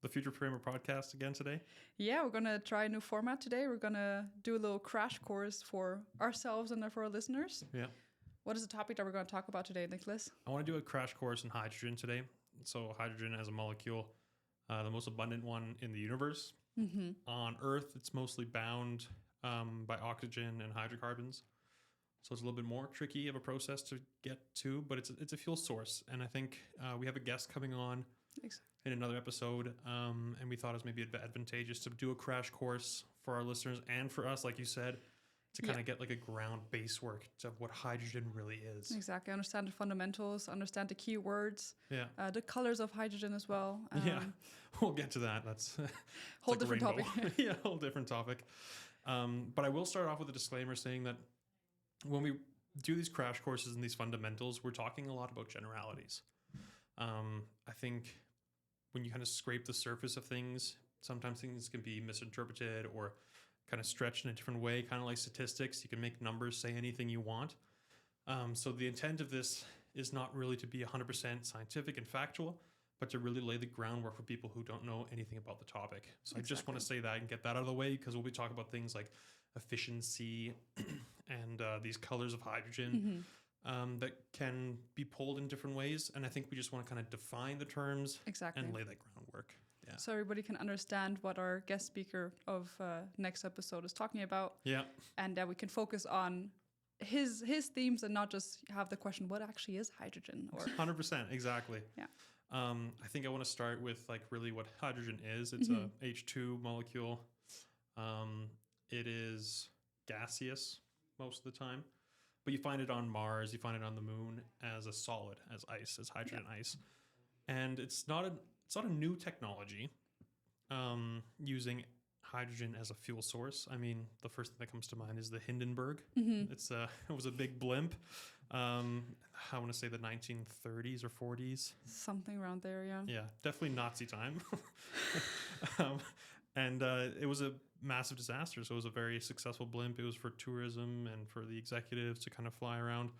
the Future Framer podcast again today. Yeah, we're going to try a new format today. We're going to do a little crash course for ourselves and for our listeners. Yeah. What is the topic that we're going to talk about today, Nicholas? I want to do a crash course in hydrogen today. So hydrogen as a molecule, the most abundant one in the universe. Mm-hmm. On Earth, it's mostly bound by oxygen and hydrocarbons. So it's a little bit more tricky of a process to get to, but it's a fuel source. And I think we have a guest coming on in another episode, and we thought it was maybe advantageous to do a crash course for our listeners and for us, like you said, to kind of get like a ground base work of what hydrogen really is. Exactly. Understand the fundamentals, understand the key words, the colors of hydrogen as well. We'll get to that. That's whole different topic. Yeah, whole different topic. But I will start off with a disclaimer saying that when we do these crash courses and these fundamentals, we're talking a lot about generalities. I think when you kind of scrape the surface of things, sometimes things can be misinterpreted or kind of stretched in a different way, kind of like statistics. You can make numbers say anything you want. So the intent of this is not really to be 100% scientific and factual, but to really lay the groundwork for people who don't know anything about the topic. So I just want to say that and get that out of the way, because we'll be talking about things like efficiency and these colors of hydrogen that can be pulled in different ways. And I think we just want to kind of define the terms and lay that groundwork. Yeah. So everybody can understand what our guest speaker of next episode is talking about. Yeah. And that we can focus on his themes and not just have the question, what actually is hydrogen? Or 100%, exactly. Yeah. I think I want to start with like really what hydrogen is. It's a H2 molecule. It is gaseous most of the time, but you find it on Mars, you find it on the moon as a solid, as ice, as hydrogen ice. And it's not a new technology, using hydrogen as a fuel source. I mean, the first thing that comes to mind is the Hindenburg. It was a big blimp. I want to say the 1930s or 40s. Something around there, yeah. Yeah, definitely Nazi time. And it was a massive disaster. So it was a very successful blimp. It was for tourism and for the executives to kind of fly around.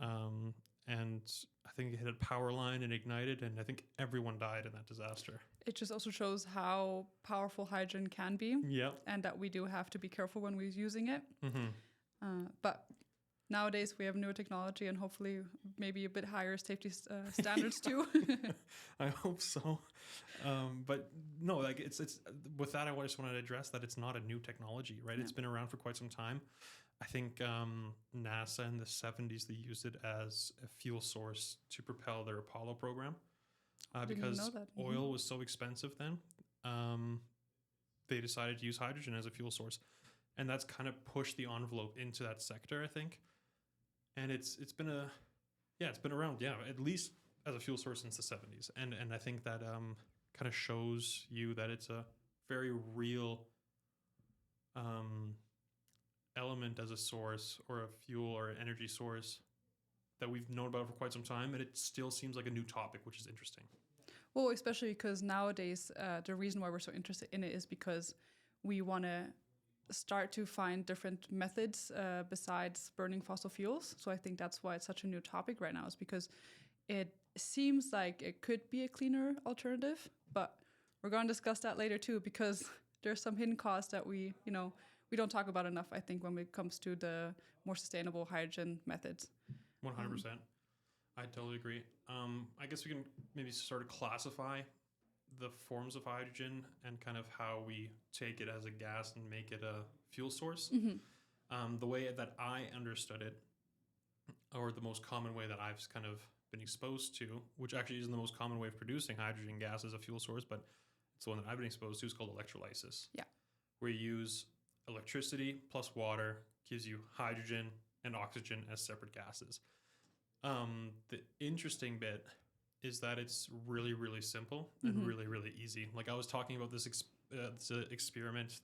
And I think it hit a power line and ignited, and I think everyone died in that disaster. It just also shows how powerful hydrogen can be. Yeah. And that we do have to be careful when we're using it. But nowadays we have newer technology and hopefully maybe a bit higher safety standards too. I hope so. But no, like it's with that, I just wanted to address that it's not a new technology, right? Yeah. It's been around for quite some time. I think NASA in the 70s, they used it as a fuel source to propel their Apollo program. Because oil was so expensive then, they decided to use hydrogen as a fuel source. And that's kind of pushed the envelope into that sector, I think. And it's been around, at least as a fuel source since the 70s. And I think that kind of shows you that it's a very real element as a source or a fuel or an energy source that we've known about for quite some time, and it still seems like a new topic, which is interesting. Well, especially because nowadays the reason why we're so interested in it is because we want to start to find different methods besides burning fossil fuels. So I think that's why it's such a new topic right now, is because it seems like it could be a cleaner alternative, but we're going to discuss that later too, because there's some hidden costs that we don't talk about enough, I think, when it comes to the more sustainable hydrogen methods. 100%. I totally agree. I guess we can maybe sort of classify the forms of hydrogen and kind of how we take it as a gas and make it a fuel source. The way that I understood it, or the most common way that I've kind of been exposed to, which actually isn't the most common way of producing hydrogen gas as a fuel source, but it's the one that I've been exposed to, is called electrolysis. Yeah. Where you use electricity plus water gives you hydrogen and oxygen as separate gases. The interesting bit is that it's really, really simple and really, really easy. Like I was talking about this experiment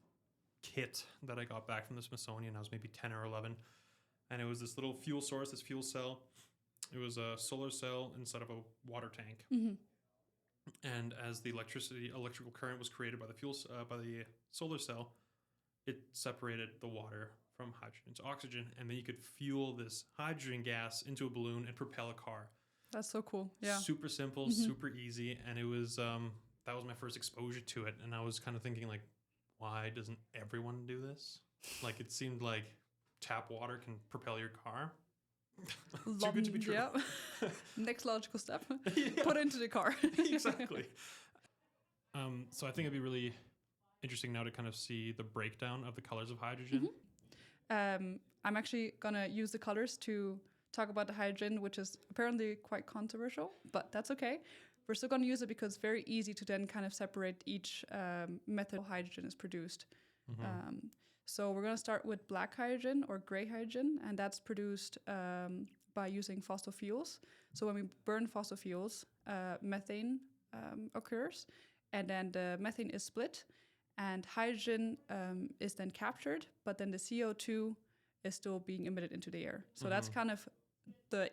kit that I got back from the Smithsonian. I was maybe 10 or 11. And it was this little fuel source, this fuel cell. It was a solar cell inside of a water tank. And as the electrical current was created by the solar cell, it separated the water from hydrogen to oxygen, and then you could fuel this hydrogen gas into a balloon and propel a car. That's so cool. Yeah. Super simple, super easy, and it was that was my first exposure to it. And I was kind of thinking like, why doesn't everyone do this? Like it seemed like tap water can propel your car. Too good to be true. Yeah. Next logical step. Yeah. Put into the car. Exactly. So I think it'd be really interesting now to kind of see the breakdown of the colors of hydrogen. I'm actually going to use the colors to talk about the hydrogen, which is apparently quite controversial, but that's okay. We're still going to use it because it's very easy to then kind of separate each method of hydrogen is produced. So we're going to start with black hydrogen or gray hydrogen, and that's produced by using fossil fuels. So when we burn fossil fuels, methane occurs, and then the methane is split, and hydrogen is then captured, but then the CO2 is still being emitted into the air. So that's kind of the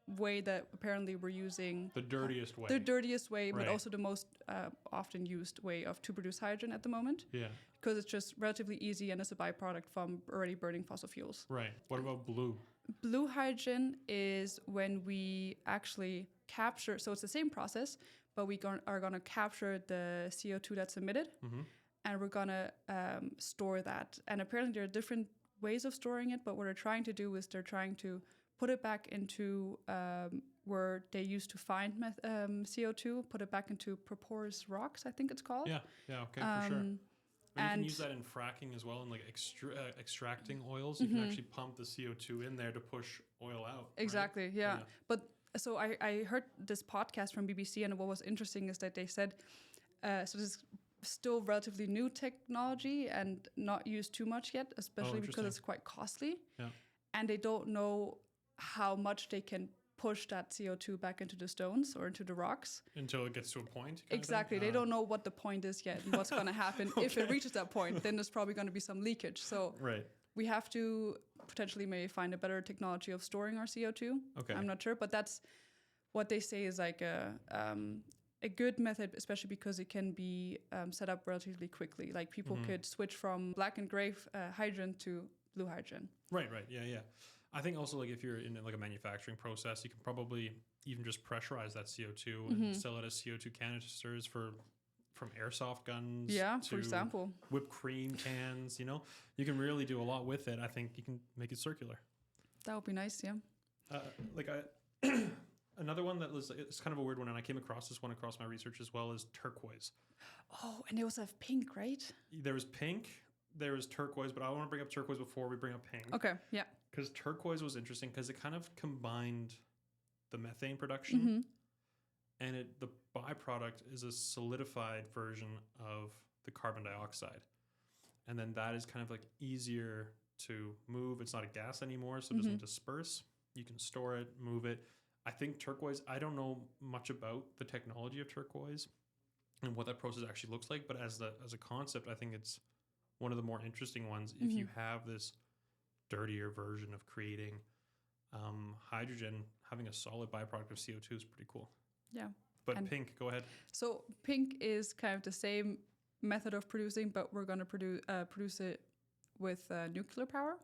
way that apparently we're using the dirtiest way. The dirtiest way, Right. but also the most often used way to produce hydrogen at the moment. Yeah. Because it's just relatively easy and it's a byproduct from already burning fossil fuels. Right. What about blue? Blue hydrogen is when we actually capture, so it's the same process, but we are going to capture the CO2 that's emitted, and we're going to store that. And apparently there are different ways of storing it, but what they're trying to do is they're trying to put it back into where they used to find CO2, put it back into porous rocks, I think it's called. Yeah. Yeah. Okay. For sure. And you and- can use that in fracking as well, and like extracting oils. You can actually pump the CO2 in there to push oil out. Exactly, right? yeah. But so I heard this podcast from BBC, and what was interesting is that they said, so this is still relatively new technology and not used too much yet, especially because it's quite costly. Yeah. And they don't know how much they can push that CO2 back into the stones or into the rocks. Until it gets to a point. kind of Exactly. thing? They don't know what the point is yet and what's going to happen. If it reaches that point, then there's probably going to be some leakage. So Right. we have to potentially maybe find a better technology of storing our CO2. Okay. I'm not sure, but that's what they say is like a good method, especially because it can be set up relatively quickly. Like people could switch from black and gray hydrogen to blue hydrogen. Right. Yeah. I think also like if you're in like a manufacturing process, you can probably even just pressurize that CO2 and sell it as CO2 canisters from airsoft guns. Yeah, to for example. whipped cream cans. You know, you can really do a lot with it. I think you can make it circular. That would be nice, yeah. Another one that was it's kind of a weird one, and I came across this one across my research as well, is turquoise. Oh, and they also have pink, right? There was pink, there was turquoise, but I want to bring up turquoise before we bring up pink. Okay, yeah. Because turquoise was interesting because it kind of combined the methane production, and the byproduct is a solidified version of the carbon dioxide, and then that is kind of like easier to move. It's not a gas anymore, so it doesn't disperse. You can store it, move it. I think turquoise, I don't know much about the technology of turquoise and what that process actually looks like, but as a concept, I think it's one of the more interesting ones. If you have this dirtier version of creating hydrogen, having a solid byproduct of CO2 is pretty cool. Yeah. But And pink, go ahead. So pink is kind of the same method of producing, but we're going to produce it with nuclear power.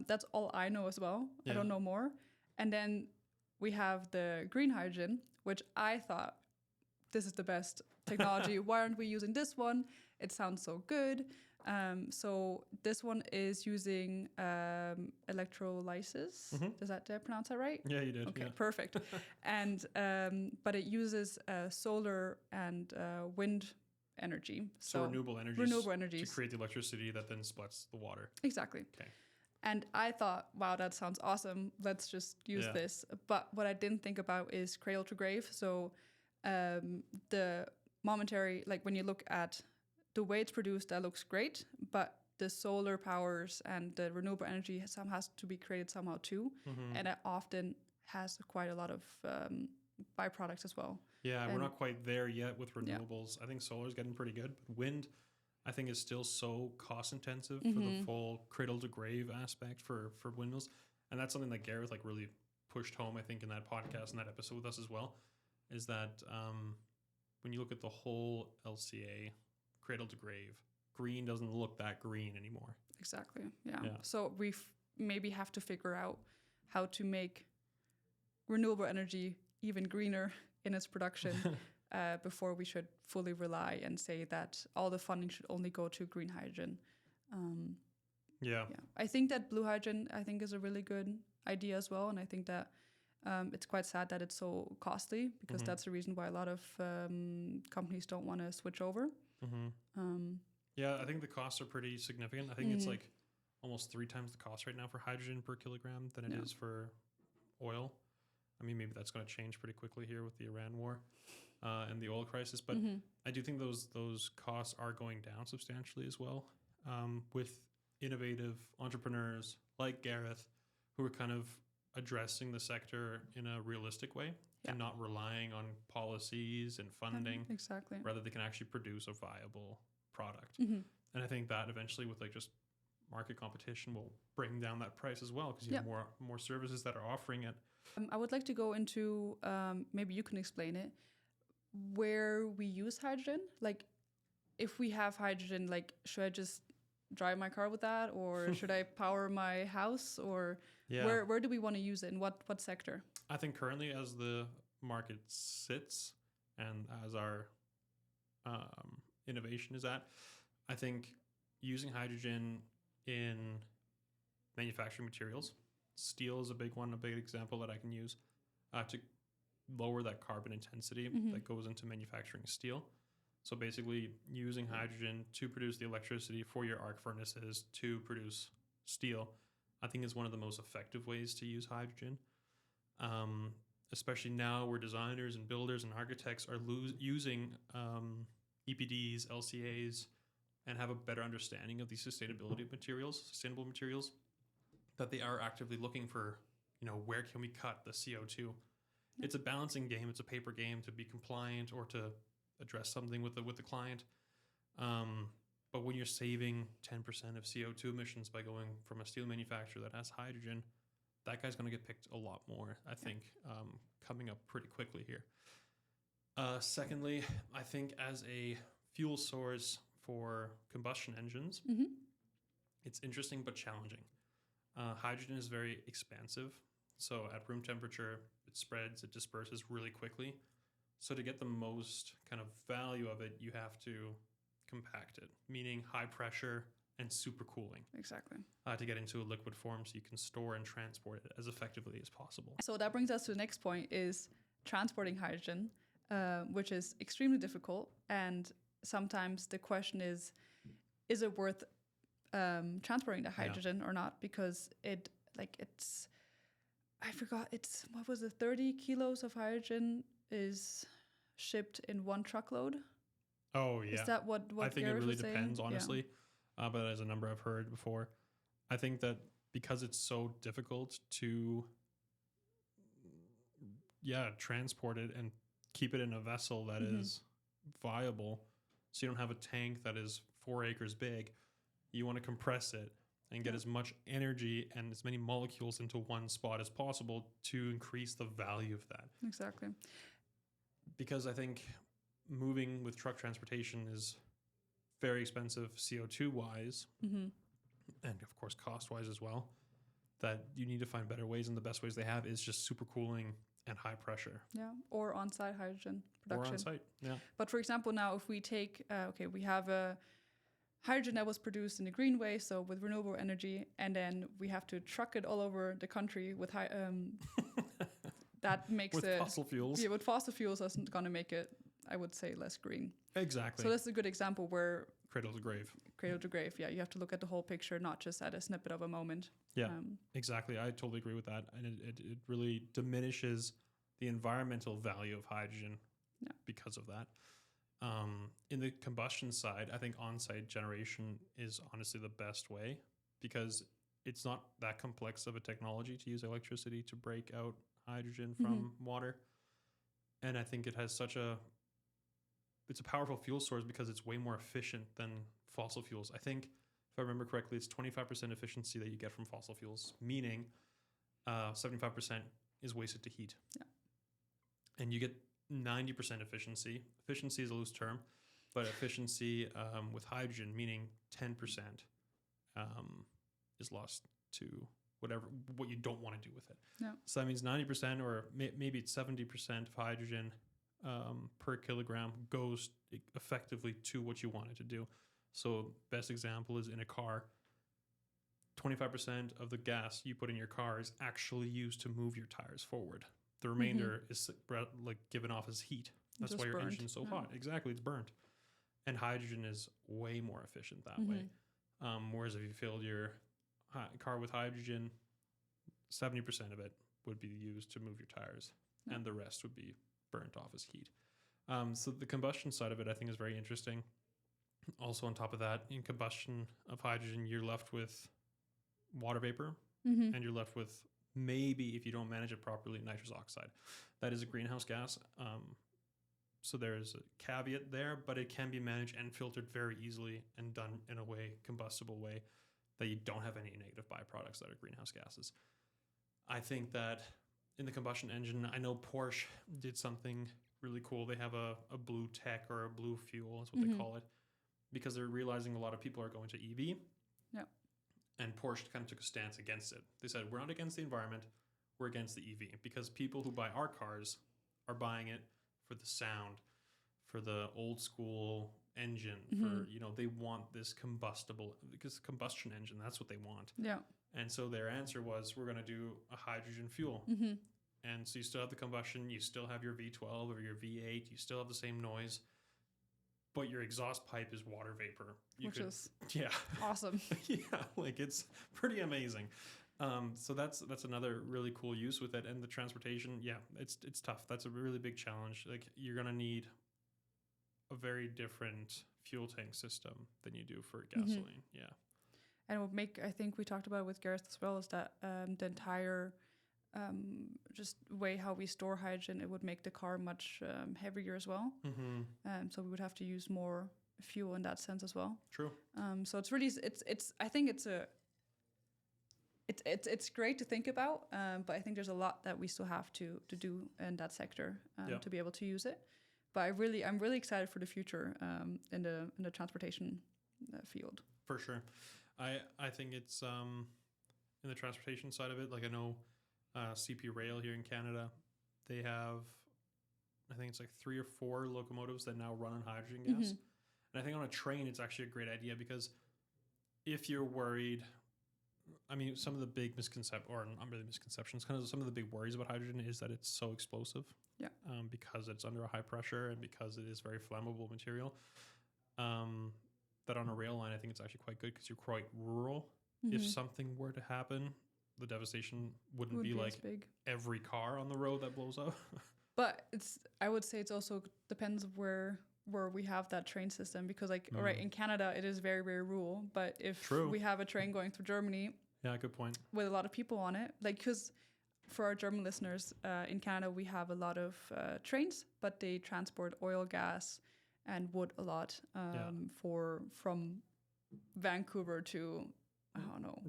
That's all I know as well. Yeah. I don't know more. And then we have the green hydrogen, which I thought this is the best technology. Why aren't we using this one? It sounds so good. So this one is using electrolysis. Did I pronounce that right? Yeah, you did. Okay, Yeah. perfect. And but it uses solar and wind energy. So renewable energies. Renewable energies. To create the electricity that then splits the water. Exactly. Okay. And I thought, wow, that sounds awesome. Let's just use this. But what I didn't think about is cradle to grave. So the momentary, like when you look at the way it's produced, that looks great. But the solar powers and the renewable energy has to be created somehow too. And it often has quite a lot of byproducts as well. Yeah, And we're not quite there yet with renewables. I think solar is getting pretty good. But wind, I think, is still so cost intensive for the full cradle to grave aspect for windmills. And that's something that Gareth like really pushed home, I think, in that podcast and that episode with us as well, is that when you look at the whole LCA, cradle to grave, green doesn't look that green anymore. Exactly. Yeah. So we maybe have to figure out how to make renewable energy even greener in its production. before we should fully rely and say that all the funding should only go to green hydrogen. Yeah. I think that blue hydrogen, is a really good idea as well. And I think that it's quite sad that it's so costly, because that's the reason why a lot of companies don't want to switch over. Yeah, I think the costs are pretty significant. I think it's like almost 3 times the cost right now for hydrogen per kilogram than it is for oil. I mean, maybe that's going to change pretty quickly here with the Iran war and the oil crisis. But I do think those costs are going down substantially as well, with innovative entrepreneurs like Gareth, who are kind of addressing the sector in a realistic way and not relying on policies and funding. Exactly. Rather, they can actually produce a viable product. And I think that eventually, with like just market competition, will bring down that price as well, because you have more services that are offering it. I would like to go into, maybe you can explain it, where we use hydrogen. Like, if we have hydrogen, like, should I just drive my car with that, or should I power my house, or where do we want to use it, in what sector? I think currently, as the market sits and as our innovation is at, I think using hydrogen in manufacturing materials, steel is a big one, a big example that I can use to lower that carbon intensity that goes into manufacturing steel. So basically using hydrogen to produce the electricity for your arc furnaces to produce steel, I think is one of the most effective ways to use hydrogen. Especially now where designers and builders and architects are using EPDs, LCAs, and have a better understanding of the sustainable materials, that they are actively looking for, where can we cut the CO2? It's a balancing game. It's a paper game to be compliant or to address something with the client. But when you're saving 10% of CO2 emissions by going from a steel manufacturer that has hydrogen, that guy's going to get picked a lot more, I think, coming up pretty quickly here. Secondly, I think as a fuel source for combustion engines, it's interesting but challenging. Hydrogen is very expansive. So at room temperature, it spreads, it disperses really quickly. So to get the most kind of value of it, you have to compact it, meaning high pressure and super cooling. Exactly. To get into a liquid form so you can store and transport it as effectively as possible. So that brings us to the next point, is transporting hydrogen, which is extremely difficult. And sometimes the question is it worth transporting the hydrogen or not? Because what was it, 30 kilos of hydrogen is shipped in one truckload? Oh, yeah. Is that what I think Gareth it really was saying? depends, honestly. But as a number I've heard before, I think that because it's so difficult to transport it and keep it in a vessel that is viable, so you don't have a tank that is 4 acres big, you want to compress it and get as much energy and as many molecules into one spot as possible to increase the value of that. Exactly. Because I think moving with truck transportation is very expensive CO2 wise, and of course cost wise as well, that you need to find better ways, and the best ways they have is just supercooling and high pressure. Yeah, or on-site hydrogen production. Or on-site, yeah. But for example, now if we take, we have a hydrogen that was produced in a green way, so with renewable energy, and then we have to truck it all over the country with that makes with it... fossil fuels. Yeah, with fossil fuels, that's going to make it, I would say, less green. Exactly. So that's a good example where... Cradle to grave. Cradle to grave, yeah. You have to look at the whole picture, not just at a snippet of a moment. Yeah, exactly. I totally agree with that. And it really diminishes the environmental value of hydrogen because of that. In the combustion side, I think on-site generation is honestly the best way, because it's not that complex of a technology to use electricity to break out hydrogen from water. And I think it has it's a powerful fuel source because it's way more efficient than fossil fuels. I think, if I remember correctly, it's 25% efficiency that you get from fossil fuels, meaning 75% is wasted to heat. Yeah. And you get 90% efficiency. Efficiency is a loose term, but efficiency with hydrogen, meaning 10% is lost to what you don't want to do with it. Yeah. So that means 90% or maybe it's 70% of hydrogen per kilogram goes effectively to what you want it to do. So best example is in a car, 25% of the gas you put in your car is actually used to move your tires forward. The remainder is like given off as heat. That's why your engine's so hot. Exactly, it's burnt. And hydrogen is way more efficient that way. Whereas if you filled your car with hydrogen, 70% of it would be used to move your tires, and the rest would be burnt off as heat. So the combustion side of it, I think, is very interesting. Also, on top of that, in combustion of hydrogen, you're left with water vapor, and you're left with, maybe if you don't manage it properly, nitrous oxide. That is a greenhouse gas. So there's a caveat there, but it can be managed and filtered very easily and done in a combustible way that you don't have any negative byproducts that are greenhouse gases. I think that in the combustion engine, I know Porsche did something really cool. They have a blue tech or a blue fuel, that's what they call it, because they're realizing a lot of people are going to EV. Yeah. And Porsche kind of took a stance against it. They said, we're not against the environment, we're against the EV, because people who buy our cars are buying it for the sound, for the old school engine, for, they want this combustible, because combustion engine, that's what they want. Yeah. And so their answer was, we're going to do a hydrogen fuel. And so you still have the combustion, you still have your V12 or your V8, you still have the same noise, but your exhaust pipe is water vapor. Which is awesome. Yeah, like it's pretty amazing. So that's another really cool use with it. And the transportation, it's tough. That's a really big challenge. Like, you're going to need a very different fuel tank system than you do for gasoline. Yeah. And it would make, I think we talked about it with Gareth as well, is that the entire just way how we store hydrogen, it would make the car much heavier as well. So we would have to use more fuel in that sense as well. True. So it's really, I think it's great to think about, but I think there's a lot that we still have to do in that sector to be able to use it. But I'm really excited for the future in the transportation field. For sure. I think it's in the transportation side of it. Like, I know CP Rail here in Canada, they have, I think it's like 3 or 4 locomotives that now run on hydrogen gas. And I think on a train, it's actually a great idea, because if you're worried, I mean, some of the big misconceptions, or not really misconceptions, kind of some of the big worries about hydrogen is that it's so explosive. Yeah. Because it's under a high pressure and because it is very flammable material. That on a rail line, I think it's actually quite good because you're quite rural. If something were to happen, the devastation wouldn't be like big. Every car on the road that blows up. But I would say it's also depends where we have that train system, because right, in Canada it is very, very rural, but if we have a train going through Germany, good point, with a lot of people on it, like, because for our German listeners, in Canada we have a lot of trains, but they transport oil, gas and wood a lot, from Vancouver to, I don't know,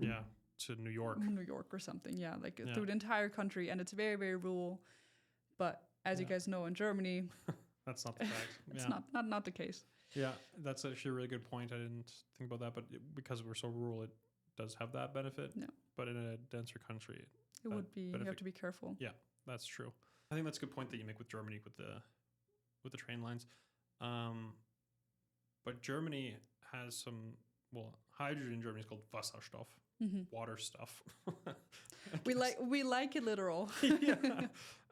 to New York or something, through the entire country, and it's very, very rural. But as you guys know, in Germany, that's not the fact. It's not the case. Yeah, that's actually a really good point. I didn't think about that, but because we're so rural, it does have that benefit. Yeah. But in a denser country, it would be. You have to be careful. Yeah, that's true. I think that's a good point that you make with Germany with the train lines. But Germany has some, hydrogen in Germany is called Wasserstoff, water stuff. we like it literal.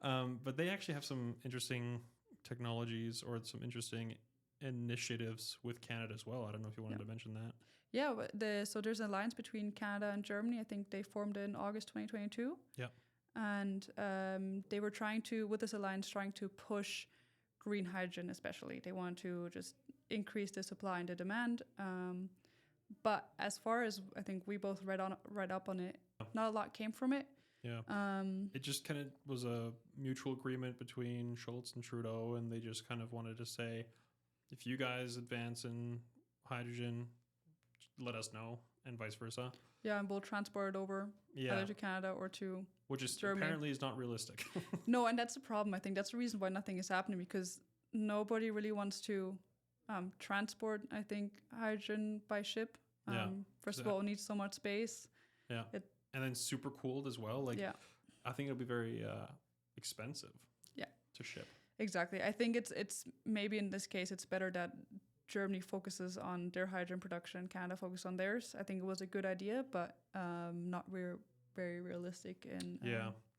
But they actually have some interesting technologies or some interesting initiatives with Canada as well. I don't know if you wanted to mention that. Yeah, so there's an alliance between Canada and Germany. I think they formed in August 2022. Yeah. And they were with this alliance, trying to push green hydrogen especially. They want to just increase the supply and the demand. But as far as I think we both read up on it, not a lot came from it. Yeah. It just kind of was a mutual agreement between Schultz and Trudeau, and they just kind of wanted to say, if you guys advance in hydrogen, let us know, and vice versa. Yeah, and we'll transport it over either to Canada or to which is Germany. Apparently is not realistic. No, and that's the problem. I think that's the reason why nothing is happening, because nobody really wants to transport, I think, hydrogen by ship. First of all, it needs so much space. Yeah. And then super cooled as well. I think it'll be very expensive to ship. Exactly. I think it's maybe in this case it's better that Germany focuses on their hydrogen production, Canada focuses on theirs. I think it was a good idea, but not very realistic in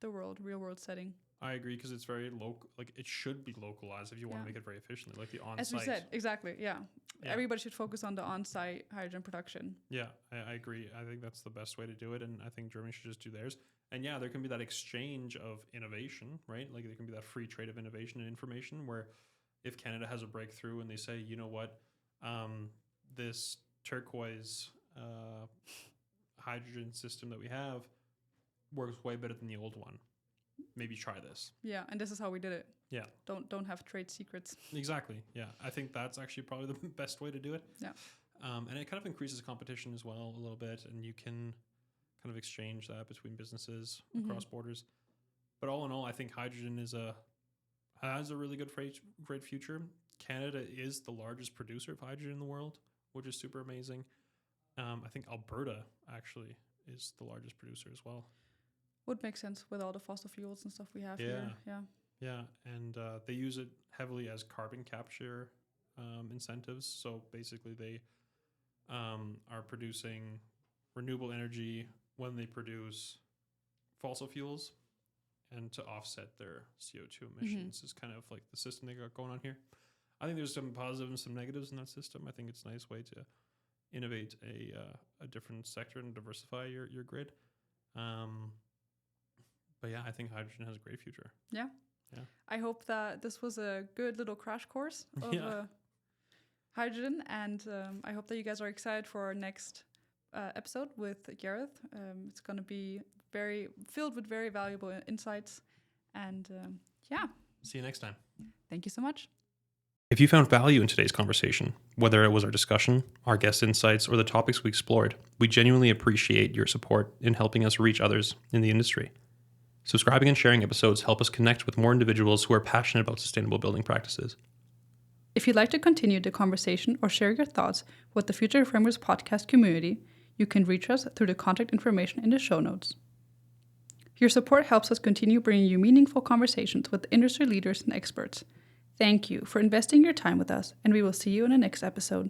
the real world setting. I agree, because it's very local. Like, it should be localized if you want to make it very efficiently, like the on-site. As we said, exactly. Yeah. Everybody should focus on the on-site hydrogen production. Yeah, I agree. I think that's the best way to do it, and I think Germany should just do theirs. And yeah, there can be that exchange of innovation, right? Like, there can be that free trade of innovation and information, where if Canada has a breakthrough and they say, you know what, this turquoise hydrogen system that we have works way better than the old one. Maybe try this. Yeah, and this is how we did it. Yeah. Don't have trade secrets. Exactly. Yeah, I think that's actually probably the best way to do it. Yeah. And it kind of increases competition as well a little bit, and you can kind of exchange that between businesses across borders. But all in all, I think hydrogen has a really good great future. Canada is the largest producer of hydrogen in the world, which is super amazing. I think Alberta actually is the largest producer as well. Would make sense with all the fossil fuels and stuff we have here. Yeah, and they use it heavily as carbon capture incentives. So basically, they are producing renewable energy when they produce fossil fuels, and to offset their CO2 emissions is kind of like the system they got going on here. I think there's some positives and some negatives in that system. I think it's a nice way to innovate a different sector and diversify your grid. But yeah, I think hydrogen has a great future. Yeah. I hope that this was a good little crash course of hydrogen, and I hope that you guys are excited for our next episode with Gareth. It's going to be very filled with very valuable insights, and See you next time. Thank you so much. If you found value in today's conversation, whether it was our discussion, our guest insights, or the topics we explored, we genuinely appreciate your support in helping us reach others in the industry. Subscribing and sharing episodes help us connect with more individuals who are passionate about sustainable building practices. If you'd like to continue the conversation or share your thoughts with the Future Framers podcast community, you can reach us through the contact information in the show notes. Your support helps us continue bringing you meaningful conversations with industry leaders and experts. Thank you for investing your time with us, and we will see you in the next episode.